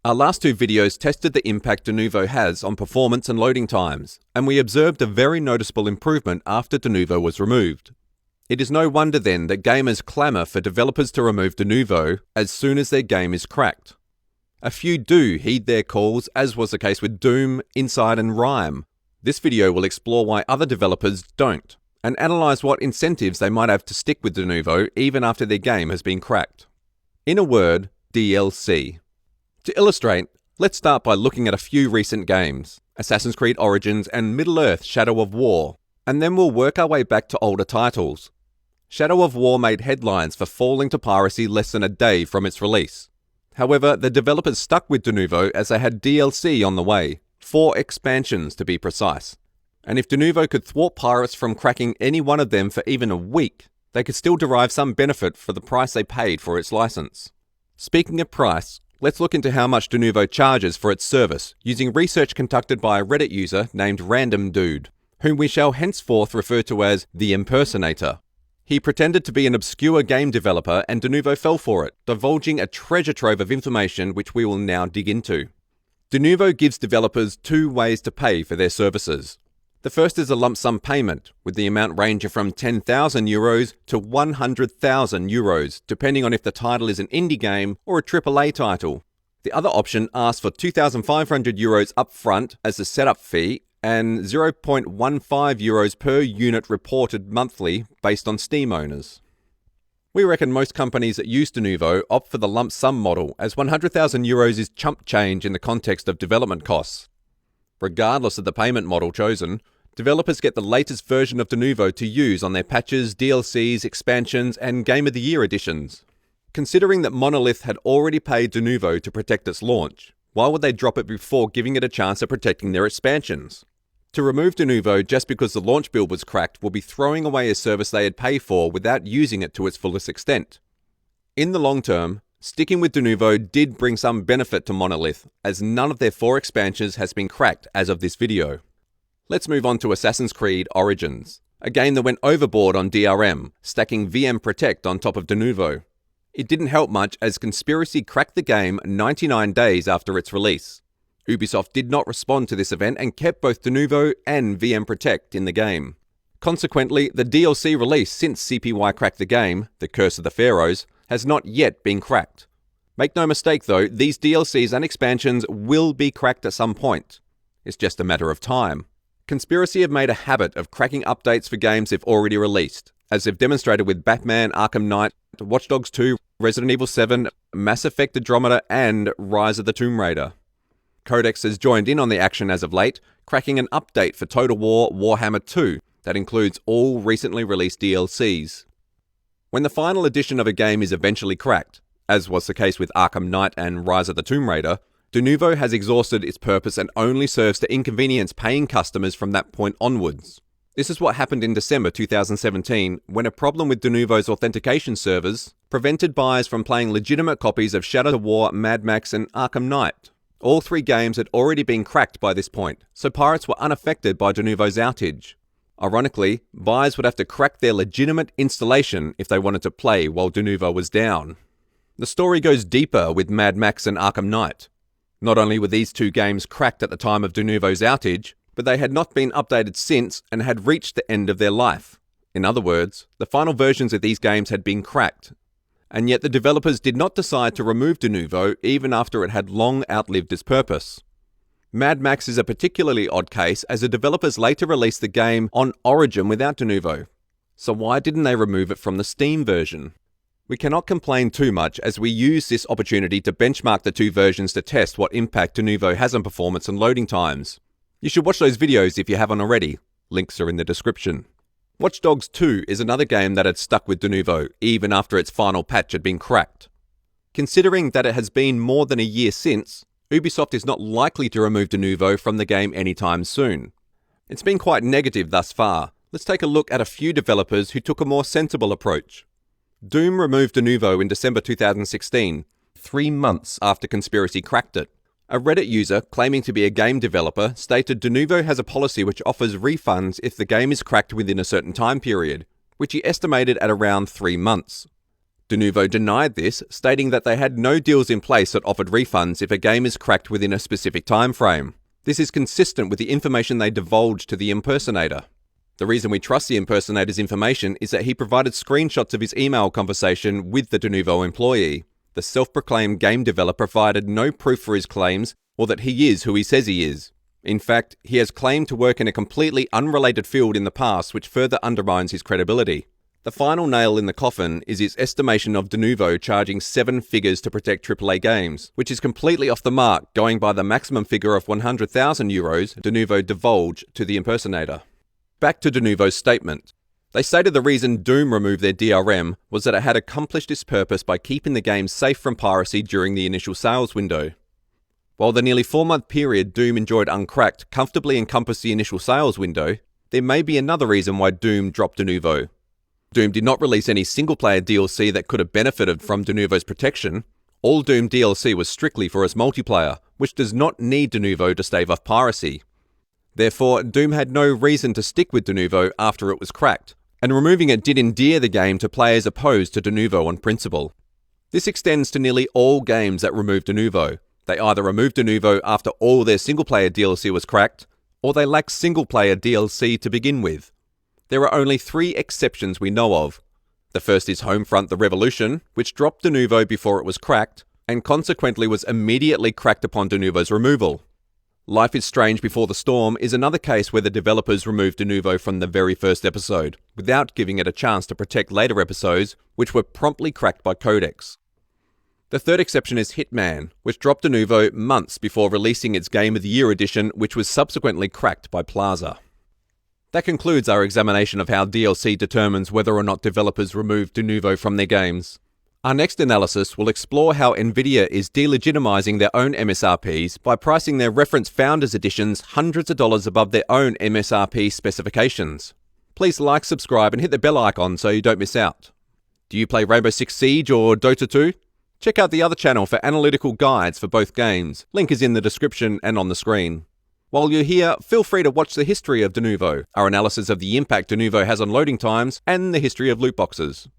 Our last two videos tested the impact Denuvo has on performance and loading times, and we observed a very noticeable improvement after Denuvo was removed. It is no wonder then that gamers clamour for developers to remove Denuvo as soon as their game is cracked. A few do heed their calls, as was the case with Doom, Inside and Rime. This video will explore why other developers don't, and analyse what incentives they might have to stick with Denuvo even after their game has been cracked. In a word, DLC. To illustrate, let's start by looking at a few recent games, Assassin's Creed Origins and Middle-earth Shadow of War, and then we'll work our way back to older titles. Shadow of War made headlines for falling to piracy less than a day from its release. However, the developers stuck with Denuvo as they had DLC on the way, 4 expansions to be precise. And if Denuvo could thwart pirates from cracking any one of them for even a week, they could still derive some benefit for the price they paid for its license. Speaking of price, let's look into how much Denuvo charges for its service, using research conducted by a Reddit user named Random Dude, whom we shall henceforth refer to as the Impersonator. He pretended to be an obscure game developer and Denuvo fell for it, divulging a treasure trove of information which we will now dig into. Denuvo gives developers 2 ways to pay for their services. The first is a lump sum payment, with the amount ranging from €10,000 to €100,000, depending on if the title is an indie game or a AAA title. The other option asks for €2,500 upfront as the setup fee and €0.15 per unit reported monthly based on Steam owners. We reckon most companies that use Denuvo opt for the lump sum model, as €100,000 is chump change in the context of development costs. Regardless of the payment model chosen, developers get the latest version of Denuvo to use on their patches, DLCs, expansions, and Game of the Year editions. Considering that Monolith had already paid Denuvo to protect its launch, why would they drop it before giving it a chance of protecting their expansions? To remove Denuvo just because the launch build was cracked will be throwing away a service they had paid for without using it to its fullest extent. In the long term, sticking with Denuvo did bring some benefit to Monolith, as none of their 4 expansions has been cracked as of this video. Let's move on to Assassin's Creed Origins, a game that went overboard on DRM, stacking VM Protect on top of Denuvo. It didn't help much as Conspiracy cracked the game 99 days after its release. Ubisoft did not respond to this event and kept both Denuvo and VM Protect in the game. Consequently, the DLC release since CPY cracked the game, The Curse of the Pharaohs, has not yet been cracked. Make no mistake though, these DLCs and expansions will be cracked at some point. It's just a matter of time. Conspiracy have made a habit of cracking updates for games they've already released, as they've demonstrated with Batman, Arkham Knight, Watch Dogs 2, Resident Evil 7, Mass Effect Andromeda, and Rise of the Tomb Raider. Codex has joined in on the action as of late, cracking an update for Total War Warhammer 2 that includes all recently released DLCs. When the final edition of a game is eventually cracked, as was the case with Arkham Knight and Rise of the Tomb Raider, Denuvo has exhausted its purpose and only serves to inconvenience paying customers from that point onwards. This is what happened in December 2017, when a problem with Denuvo's authentication servers prevented buyers from playing legitimate copies of Shadow of War, Mad Max, and Arkham Knight. All 3 games had already been cracked by this point, so pirates were unaffected by Denuvo's outage. Ironically, buyers would have to crack their legitimate installation if they wanted to play while Denuvo was down. The story goes deeper with Mad Max and Arkham Knight. Not only were these 2 games cracked at the time of Denuvo's outage, but they had not been updated since and had reached the end of their life. In other words, the final versions of these games had been cracked. And yet the developers did not decide to remove Denuvo even after it had long outlived its purpose. Mad Max is a particularly odd case, as the developers later released the game on Origin without Denuvo. So why didn't they remove it from the Steam version? We cannot complain too much, as we use this opportunity to benchmark the 2 versions to test what impact Denuvo has on performance and loading times. You should watch those videos if you haven't already. Links are in the description. Watch Dogs 2 is another game that had stuck with Denuvo even after its final patch had been cracked. Considering that it has been more than a year since, Ubisoft is not likely to remove Denuvo from the game anytime soon. It's been quite negative thus far. Let's take a look at a few developers who took a more sensible approach. Doom removed Denuvo in December 2016, 3 months after Conspiracy cracked it. A Reddit user, claiming to be a game developer, stated Denuvo has a policy which offers refunds if the game is cracked within a certain time period, which he estimated at around 3 months. Denuvo denied this, stating that they had no deals in place that offered refunds if a game is cracked within a specific time frame. This is consistent with the information they divulged to the impersonator. The reason we trust the impersonator's information is that he provided screenshots of his email conversation with the Denuvo employee. The self-proclaimed game developer provided no proof for his claims or that he is who he says he is. In fact, he has claimed to work in a completely unrelated field in the past, which further undermines his credibility. The final nail in the coffin is his estimation of Denuvo charging 7 figures to protect AAA games, which is completely off the mark, going by the maximum figure of €100,000 Denuvo divulged to the impersonator. Back to Denuvo's statement. They stated the reason Doom removed their DRM was that it had accomplished its purpose by keeping the game safe from piracy during the initial sales window. While the nearly 4-month period Doom enjoyed uncracked comfortably encompassed the initial sales window, there may be another reason why Doom dropped Denuvo. Doom did not release any single-player DLC that could have benefited from Denuvo's protection. All Doom DLC was strictly for its multiplayer, which does not need Denuvo to stave off piracy. Therefore, Doom had no reason to stick with Denuvo after it was cracked, and removing it did endear the game to players opposed to Denuvo on principle. This extends to nearly all games that remove Denuvo. They either removed Denuvo after all their single-player DLC was cracked, or they lack single-player DLC to begin with. There are only 3 exceptions we know of. The first is Homefront The Revolution, which dropped Denuvo before it was cracked, and consequently was immediately cracked upon Denuvo's removal. Life is Strange Before the Storm is another case where the developers removed Denuvo from the very first episode, without giving it a chance to protect later episodes, which were promptly cracked by codecs. The third exception is Hitman, which dropped Denuvo months before releasing its Game of the Year edition, which was subsequently cracked by Plaza. That concludes our examination of how DLC determines whether or not developers remove Denuvo from their games. Our next analysis will explore how Nvidia is delegitimizing their own MSRPs by pricing their reference Founders Editions hundreds of dollars above their own MSRP specifications. Please like, subscribe, and hit the bell icon so you don't miss out. Do you play Rainbow Six Siege or Dota 2? Check out the other channel for analytical guides for both games. Link is in the description and on the screen. While you're here, feel free to watch the history of Denuvo, our analysis of the impact Denuvo has on loading times, and the history of loot boxes.